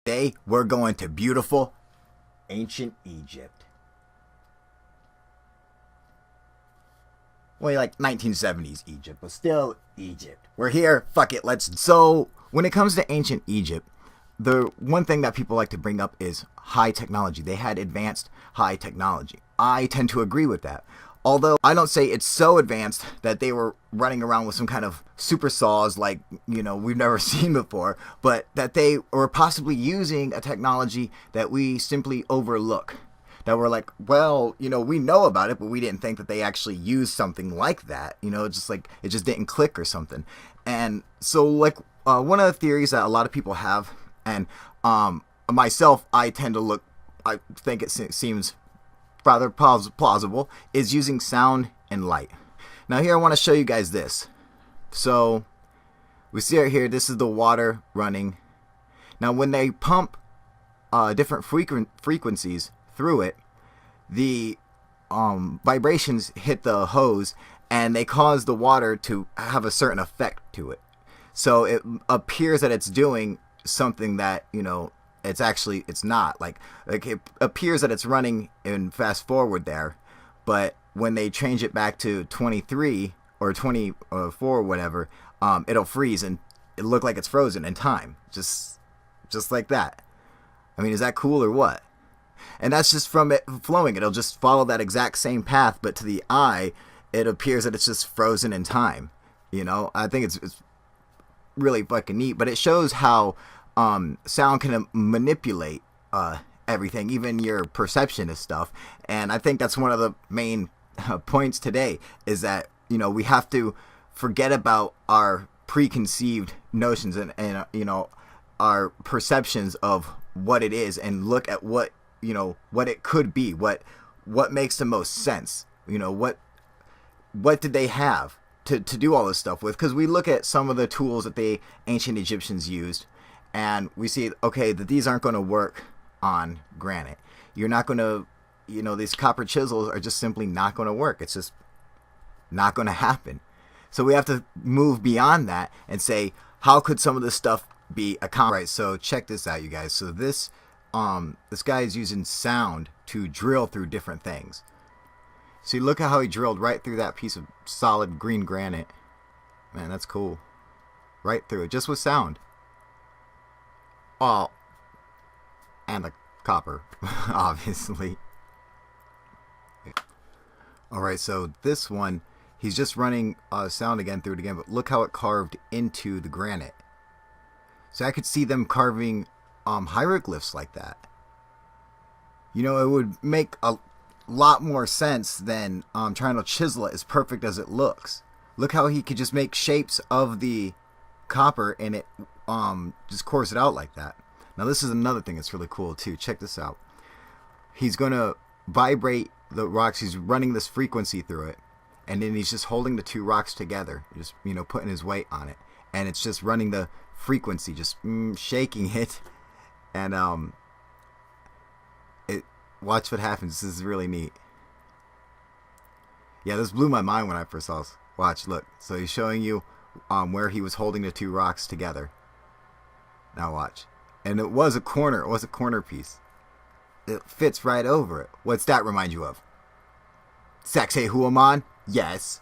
Today, we're going to beautiful ancient Egypt. Well, like 1970s Egypt, but still Egypt. We're here, fuck it, let's... So, when it comes to ancient Egypt, the one thing that people like to bring up is high technology. They had advanced high technology. I tend to agree with that. Although I don't say it's so advanced that they were running around with some kind of super saws like, we've never seen before, but that they were possibly using a technology that we simply overlook. That we're like, well, we know about it, but we didn't think that they actually used something like that. It's just like, it just didn't click or something. And so, like, one of the theories that a lot of people have, and myself, I tend to look, I think it seems rather plausible, is using sound and light. Now here I want to show you guys this. So we see right here, this is the water running. Now when they pump different frequencies through it, the vibrations hit the hose and they cause the water to have a certain effect to it. So it appears that it's doing something that, it's not. Like it appears that it's running in fast forward there, but when they change it back to 23 or 24 or whatever, it'll freeze and it'll look like it's frozen in time. Just like that. I mean, is that cool or what? And that's just from it flowing. It'll just follow that exact same path, but to the eye, it appears that it's just frozen in time. I think it's really fucking neat, but it shows how sound can manipulate everything, even your perception of stuff. And I think that's one of the main points today, is that we have to forget about our preconceived notions and our perceptions of what it is, and look at what it could be, what makes the most sense. What did they have to do all this stuff with? Because we look at some of the tools that the ancient Egyptians used, and we see, okay, that these aren't going to work on granite. You're not going to, these copper chisels are just simply not going to work. It's just not going to happen. So we have to move beyond that and say, how could some of this stuff be accomplished? Right, so check this out, you guys. So this guy is using sound to drill through different things. See, look at how he drilled right through that piece of solid green granite. Man, that's cool. Right through it, just with sound. Oh, and the copper, obviously. Alright, so this one, he's just running sound again through it again, but look how it carved into the granite. So I could see them carving hieroglyphs like that. It would make a lot more sense than trying to chisel it as perfect as it looks. Look how he could just make shapes of the copper and it just course it out like that. Now this is another thing that's really cool too. Check this out. He's going to vibrate the rocks. He's running this frequency through it, and then he's just holding the two rocks together, just putting his weight on it, and it's just running the frequency, just shaking it, and watch what happens. This is really neat. Yeah, this blew my mind when I first saw this. Watch, look. So he's showing you where he was holding the two rocks together. Now watch. And it was a corner. It was a corner piece. It fits right over it. What's that remind you of? Saxe Huaman? Yes.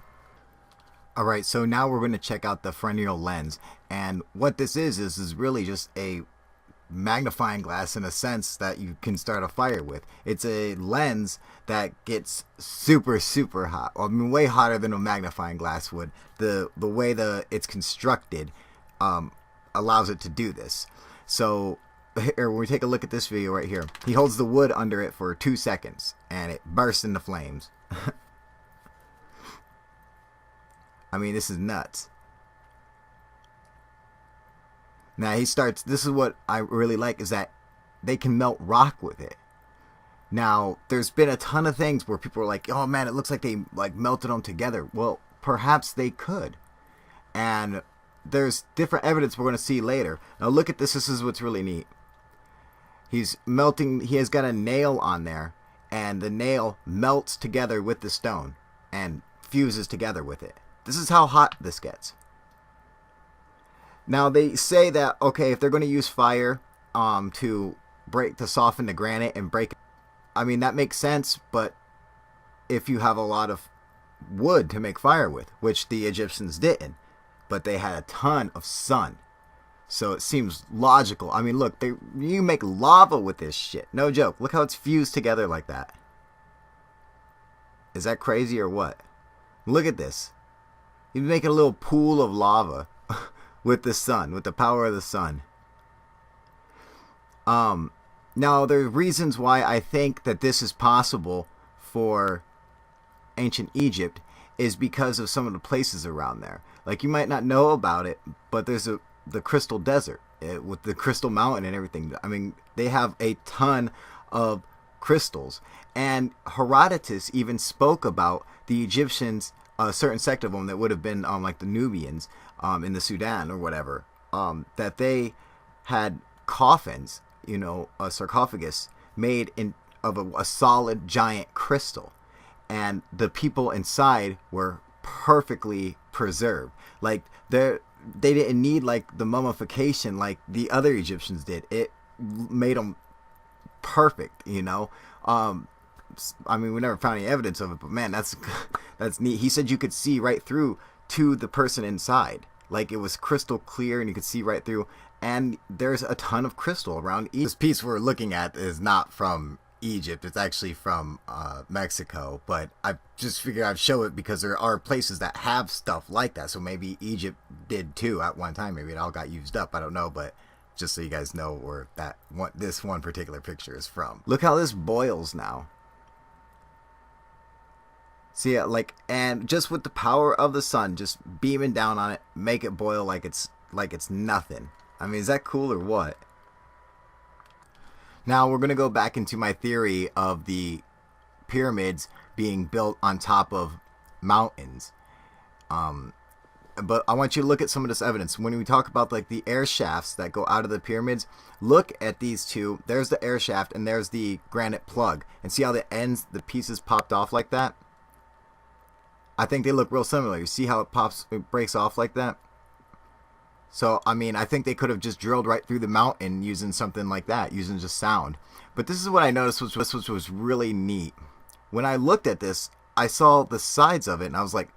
Alright, so now we're going to check out the frennial lens. And what this is really just a magnifying glass, in a sense, that you can start a fire with. It's a lens that gets super hot. I mean, way hotter than a magnifying glass would. The way it's constructed allows it to do this. So here, when we take a look at this video right here, he holds the wood under it for 2 seconds and it bursts into flames. I mean, this is nuts. Now he starts, this is what I really like, is that they can melt rock with it. Now, there's been a ton of things where people are like, oh man, it looks like they melted them together. Well, perhaps they could. And there's different evidence we're going to see later. Now look at this. This is what's really neat. He's melting, he has got a nail on there, and the nail melts together with the stone and fuses together with it. This is how hot this gets. Now they say that, okay, if they're going to use fire, to soften the granite and break. I mean, that makes sense, but if you have a lot of wood to make fire with, which the Egyptians didn't, but they had a ton of sun. So it seems logical. I mean, look, you make lava with this shit. No joke. Look how it's fused together like that. Is that crazy or what? Look at this. He's making a little pool of lava with the sun, with the power of the sun. Now, there are reasons why I think that this is possible for ancient Egypt is because of some of the places around there. Like, you might not know about it, but there's the Crystal Desert with the Crystal Mountain and everything. I mean, they have a ton of crystals. And Herodotus even spoke about the Egyptians, a certain sect of them that would have been like the Nubians in the Sudan or whatever, that they had coffins, you know, a sarcophagus made of a solid giant crystal. And the people inside were perfectly preserved. Like, they didn't need like the mummification like the other Egyptians did. It made them perfect, you know. I mean, we never found any evidence of it, but man, that's neat. He said you could see right through to the person inside. Like, it was crystal clear and you could see right through. And there's a ton of crystal around Egypt. This piece we're looking at is not from Egypt. It's actually from Mexico, but I just figured I'd show it because there are places that have stuff like that. So maybe Egypt did too at one time. Maybe it all got used up. I don't know, but just so you guys know where this one particular picture is from. Look how this boils now. See, yeah, like, and just with the power of the sun, just beaming down on it, make it boil like it's nothing. I mean, is that cool or what? Now we're going to go back into my theory of the pyramids being built on top of mountains. But I want you to look at some of this evidence. When we talk about like the air shafts that go out of the pyramids, look at these two. There's the air shaft and there's the granite plug. And see how the pieces popped off like that? I think they look real similar. You see how it breaks off like that? So, I mean, I think they could have just drilled right through the mountain using something like that, using just sound. But this is what I noticed, which was really neat. When I looked at this, I saw the sides of it, and I was like,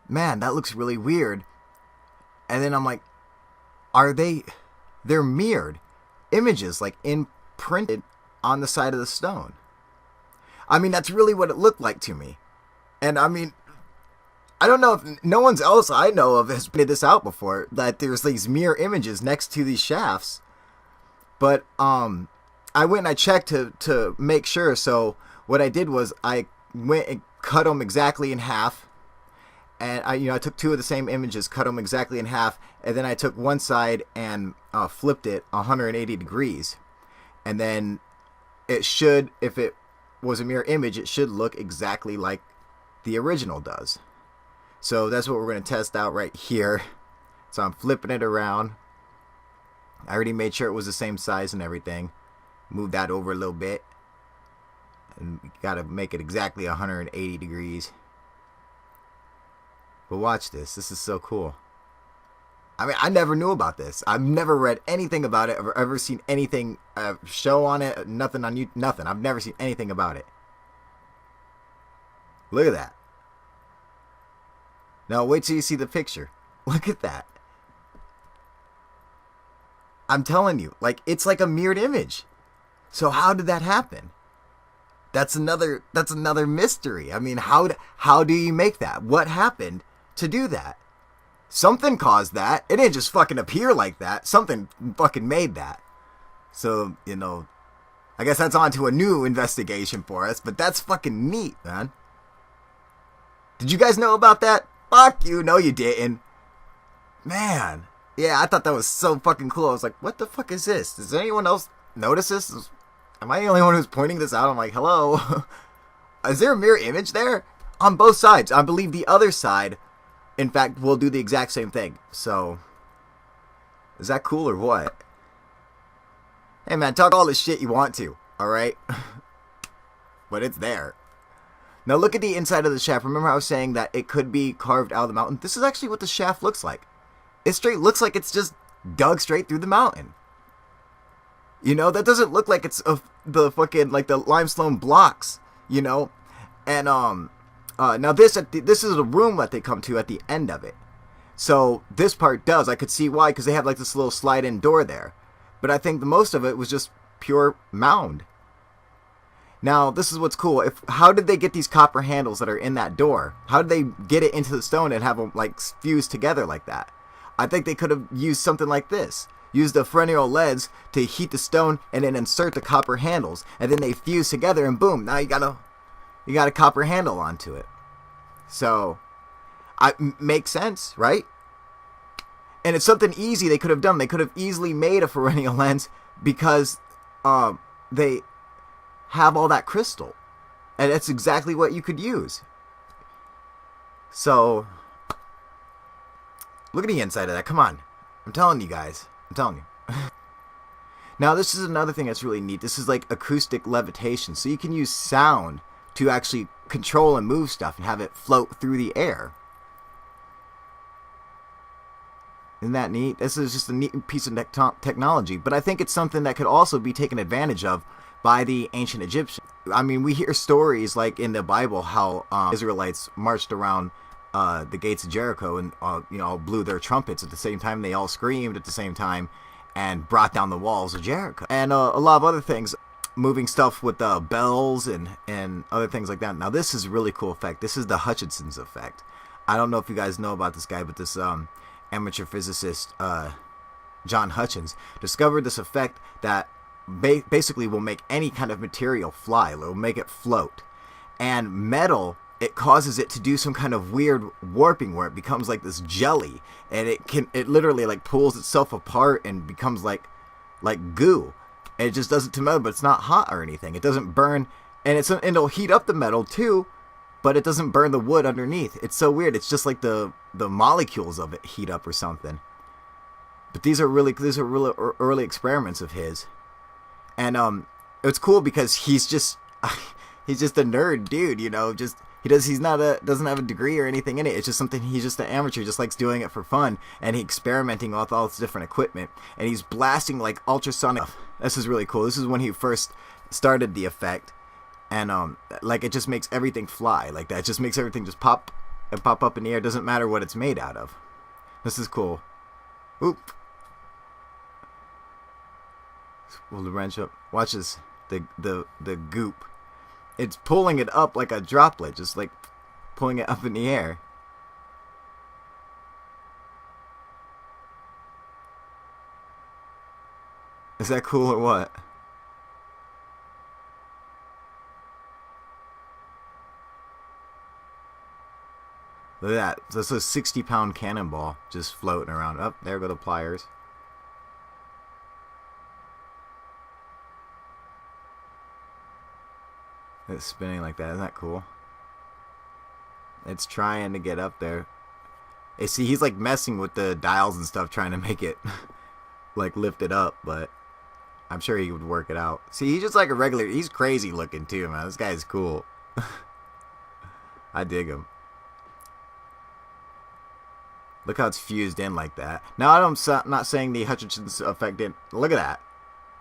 man, that looks really weird. And then I'm like, they're mirrored images, like imprinted on the side of the stone. I mean, that's really what it looked like to me. And I mean, I don't know if no one else I know of has pointed this out before, that there's these mirror images next to these shafts. But I went and I checked to make sure. So what I did was I went and cut them exactly in half. And I took two of the same images, cut them exactly in half, and then I took one side and flipped it 180 degrees. And then it should, if it was a mirror image, it should look exactly like the original does. So that's what we're going to test out right here. So I'm flipping it around. I already made sure it was the same size and everything. Move that over a little bit. And you got to make it exactly 180 degrees. But watch this. This is so cool. I mean, I never knew about this. I've never read anything about it. Or ever seen anything show on it. Nothing on you. Nothing. I've never seen anything about it. Look at that. Now wait till you see the picture. Look at that. I'm telling you, like, it's like a mirrored image. So how did that happen? That's another mystery. I mean, how do you make that? What happened to do that? Something caused that. It didn't just fucking appear like that. Something fucking made that. So, you know, I guess that's on to a new investigation for us, but that's fucking neat, man. Did you guys know about that? Fuck you. No, you didn't. Man. Yeah, I thought that was so fucking cool. I was like, what the fuck is this? Does anyone else notice this? Am I the only one who's pointing this out? I'm like, hello? Is there a mirror image there? On both sides. I believe the other side, in fact, will do the exact same thing. So, is that cool or what? Hey man, talk all the shit you want to, alright? But it's there. Now look at the inside of the shaft. Remember I was saying that it could be carved out of the mountain? This is actually what the shaft looks like. It straight looks like it's just dug straight through the mountain. You know, that doesn't look like it's the fucking like the limestone blocks. You know, and now this is a room that they come to at the end of it. So this part does. I could see why, because they have like this little slide-in door there. But I think the most of it was just pure mound. Now, this is what's cool. How did they get these copper handles that are in that door? How did they get it into the stone and have them like fused together like that? I think they could have used something like this. Use the perennial leads to heat the stone and then insert the copper handles. And then they fuse together and boom, now you got a copper handle onto it. So, makes sense, right? And it's something easy they could have done. They could have easily made a perennial lens because they have all that crystal. And that's exactly what you could use. So, look at the inside of that. Come on. I'm telling you guys. I'm telling you. Now, this is another thing that's really neat. This is like acoustic levitation. So you can use sound to actually control and move stuff and have it float through the air. Isn't that neat? This is just a neat piece of technology. But I think it's something that could also be taken advantage of by the ancient Egyptians. I mean, we hear stories like in the Bible how Israelites marched around the gates of Jericho and blew their trumpets at the same time. They all screamed at the same time and brought down the walls of Jericho. And a lot of other things, moving stuff with bells and other things like that. Now, this is a really cool effect. This is the Hutchinson's effect. I don't know if you guys know about this guy, but this amateur physicist, John Hutchins, discovered this effect that basically will make any kind of material fly. It will make it float. And metal, it causes it to do some kind of weird warping where it becomes like this jelly, and it literally like pulls itself apart and becomes like goo. And it just does it to metal, but it's not hot or anything. It doesn't burn, and it'll heat up the metal too, but it doesn't burn the wood underneath. It's so weird. It's just like the molecules of it heat up or something. But these are really early experiments of his. And it's cool because he's just a nerd dude, you know, doesn't have a degree or anything in it. It's just something, he's just an amateur, just likes doing it for fun, and he's experimenting with all this different equipment, and he's blasting like ultrasonic. This is really cool. This is when he first started the effect, and like it just makes everything fly like that. It just makes everything just pop up in the air. It doesn't matter what it's made out of. This is cool. Oop. Pull the wrench up. Watch this. The goop. It's pulling it up like a droplet, just like pulling it up in the air. Is that cool or what? Look at that. That's a 60-pound cannonball just floating around. Up there go the pliers. It's spinning like that. Isn't that cool? It's trying to get up there. You see, he's like messing with the dials and stuff, trying to make it like lift it up, but I'm sure he would work it out. See, he's just like a regular. He's crazy looking too, man. This guy's cool. I dig him. Look how it's fused in like that. Now, I'm not saying the Hutchinson's effect didn't. Look at that.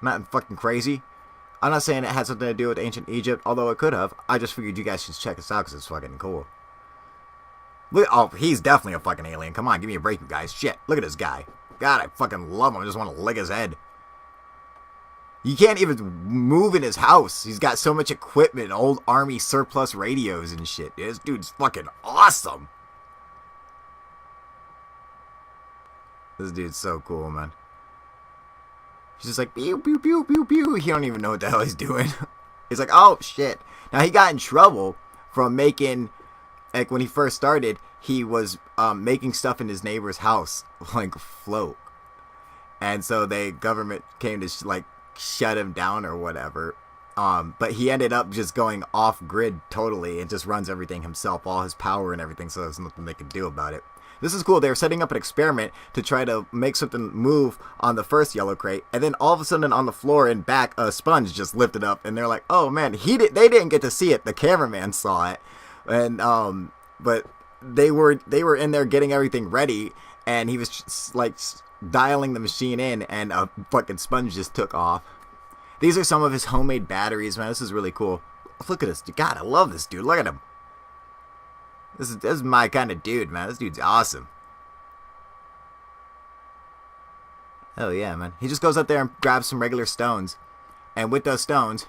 Not fucking crazy. I'm not saying it had something to do with ancient Egypt, although it could have. I just figured you guys should check this out because it's fucking cool. Look, oh, he's definitely a fucking alien. Come on, give me a break, you guys. Shit, look at this guy. God, I fucking love him. I just want to lick his head. You can't even move in his house. He's got so much equipment, old army surplus radios and shit. This dude's fucking awesome. This dude's so cool, man. He's just like, pew, pew, pew, pew, pew. He don't even know what the hell he's doing. He's like, oh, shit. Now, he got in trouble from making, like, when he first started, he was making stuff in his neighbor's house, like, float. And so the government came to, like, shut him down or whatever. But he ended up just going off-grid totally and just runs everything himself, all his power and everything, so there's nothing they can do about it. This is cool. They were setting up an experiment to try to make something move on the first yellow crate, and then all of a sudden on the floor and back, a sponge just lifted up, and they're like, "Oh man, they didn't get to see it. The cameraman saw it, and but they were in there getting everything ready, and he was just, like dialing the machine in, and a fucking sponge just took off." These are some of his homemade batteries, man. This is really cool. Look at this. God, I love this dude. Look at him. This is my kind of dude, man. This dude's awesome. Hell yeah, man. He just goes up there and grabs some regular stones. And with those stones,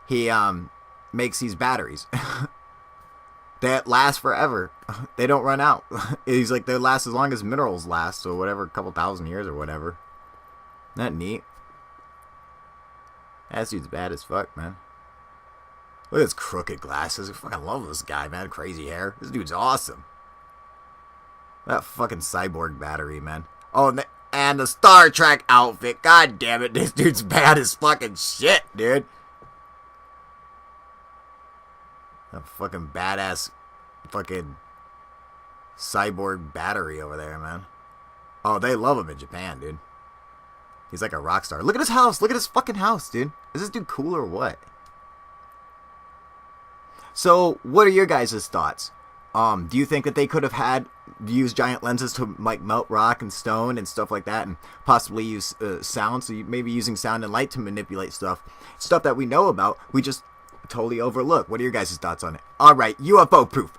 he makes these batteries. That last forever. They don't run out. He's like, they last as long as minerals last. So whatever, a couple thousand years or whatever. Isn't that neat? That dude's bad as fuck, man. Look at his crooked glasses. I fucking love this guy, man. Crazy hair. This dude's awesome. That fucking cyborg battery, man. Oh, and the Star Trek outfit. God damn it. This dude's bad as fucking shit, dude. A fucking badass fucking cyborg battery over there, man. Oh, they love him in Japan, dude. He's like a rock star. Look at his house. Look at his fucking house, dude. Is this dude cool or what? So, what are your guys' thoughts? Do you think that they could have had used giant lenses to like melt rock and stone and stuff like that, and possibly use sound? So maybe using sound and light to manipulate stuff that we know about, we just totally overlook. What are your guys' thoughts on it? All right, UFO proof.